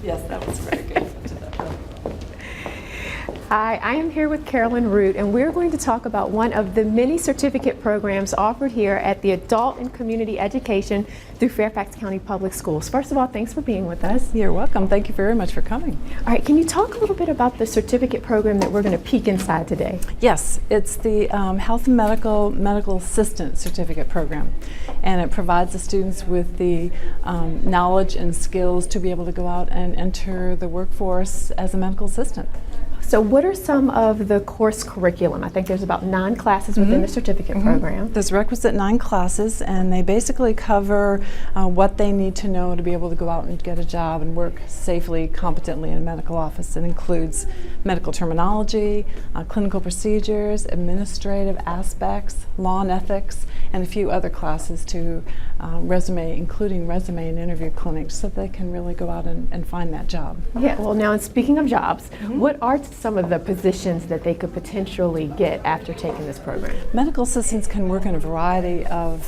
Yes, that was very good. Hi, I am here with Carolyn Root, and we're going to talk about one of the many certificate programs offered here at the Adult and Community Education through Fairfax County Public Schools. First of all, thanks for being with us. You're welcome. Thank you very much for coming. All right, can you talk a little bit about the certificate program that we're going to peek inside today? Yes, it's the Health and Medical Assistant Certificate Program, and it provides the students with the knowledge and skills to be able to go out and enter the workforce as a medical assistant. So what are some of the course curriculum? I think there's about 9 classes within the certificate program. There's requisite 9 classes, and they basically cover what they need to know to be able to go out and get a job and work safely, competently in a medical office. It includes medical terminology, clinical procedures, administrative aspects, law and ethics, and a few other classes to resume, including resume and interview clinics, so they can really go out and find that job. Yeah, well now, and speaking of jobs, what are some of the positions that they could potentially get after taking this program? Medical assistants can work in a variety of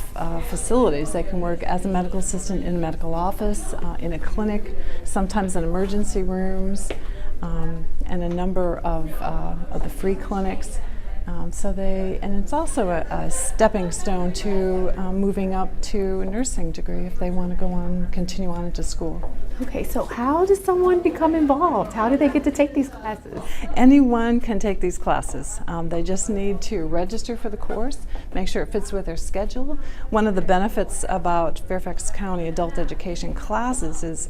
facilities. They can work as a medical assistant in a medical office, in a clinic, sometimes in emergency rooms, and a number of the free clinics. And it's also a stepping stone to moving up to a nursing degree if they want to go on, continue on into school. Okay, so how does someone become involved? How do they get to take these classes? Anyone can take these classes. They just need to register for the course, make sure it fits with their schedule. One of the benefits about Fairfax County adult education classes is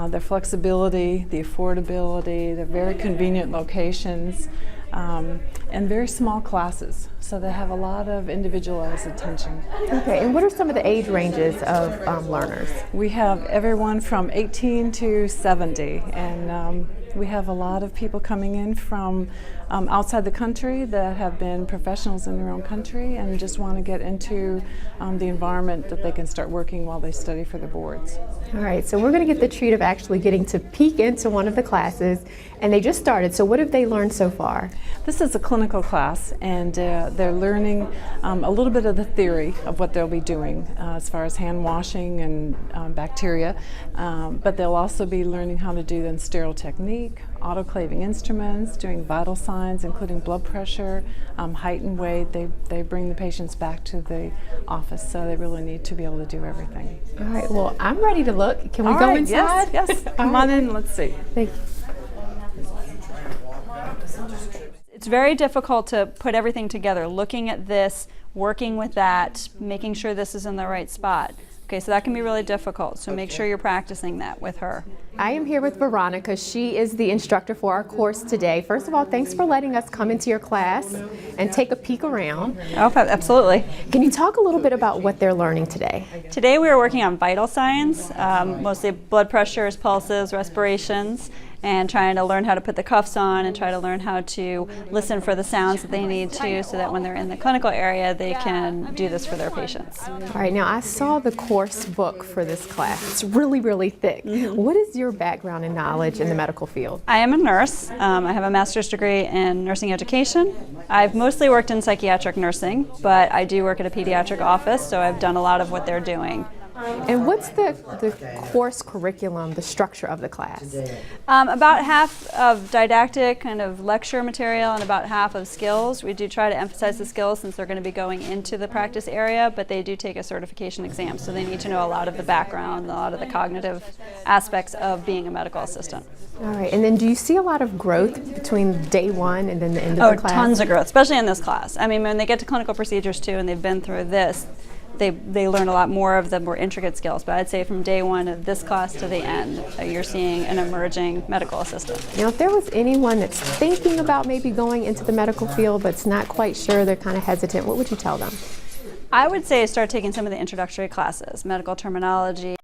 their flexibility, the affordability, the very convenient locations, and very small classes, so they have a lot of individualized attention. Okay, and what are some of the age ranges of learners? We have everyone from 18 to 70, and we have a lot of people coming in from outside the country that have been professionals in their own country and just want to get into the environment that they can start working while they study for the boards. All right, so we're going to get the treat of actually getting to peek into one of the classes, and they just started, so what have they learned so far? This is a clinical class, and they're learning a little bit of the theory of what they'll be doing as far as hand washing and bacteria, but they'll also be learning how to do the sterile technique, autoclaving instruments, doing vital signs, including blood pressure, height and weight. They bring the patients back to the office, so they really need to be able to do everything. All right, well, I'm ready to look. Can we All go right, inside? Yes. Come on in, let's see. Thank you. It's very difficult to put everything together, looking at this, working with that, making sure this is in the right spot. Okay, so that can be really difficult, so make sure you're practicing that with her. I am here with Veronica. She is the instructor for our course today. First of all, thanks for letting us come into your class and take a peek around. Oh, absolutely. Can you talk a little bit about what they're learning today? Today we are working on vital signs, mostly blood pressures, pulses, respirations, and trying to learn how to put the cuffs on and try to learn how to listen for the sounds that they need to, so that when they're in the clinical area they can do this for their patients. All right, now I saw the course book for this class. It's really, really thick. What is your background and knowledge in the medical field? I am a nurse. I have a master's degree in nursing education. I've mostly worked in psychiatric nursing, but I do work at a pediatric office, so I've done a lot of what they're doing. And what's the course curriculum, the structure of the class? About half of didactic kind of lecture material and about half of skills. We do try to emphasize the skills since they're going to be going into the practice area, but they do take a certification exam, so they need to know a lot of the background, a lot of the cognitive aspects of being a medical assistant. All right, and then do you see a lot of growth between day one and then the end of the class? Oh, tons of growth, especially in this class. I mean, when they get to clinical procedures too and they've been through this, they learn a lot more of the more intricate skills, but I'd say from day one of this class to the end, you're seeing an emerging medical assistant. Now, if there was anyone that's thinking about maybe going into the medical field but's not quite sure, they're kind of hesitant, what would you tell them? I would say start taking some of the introductory classes, medical terminology,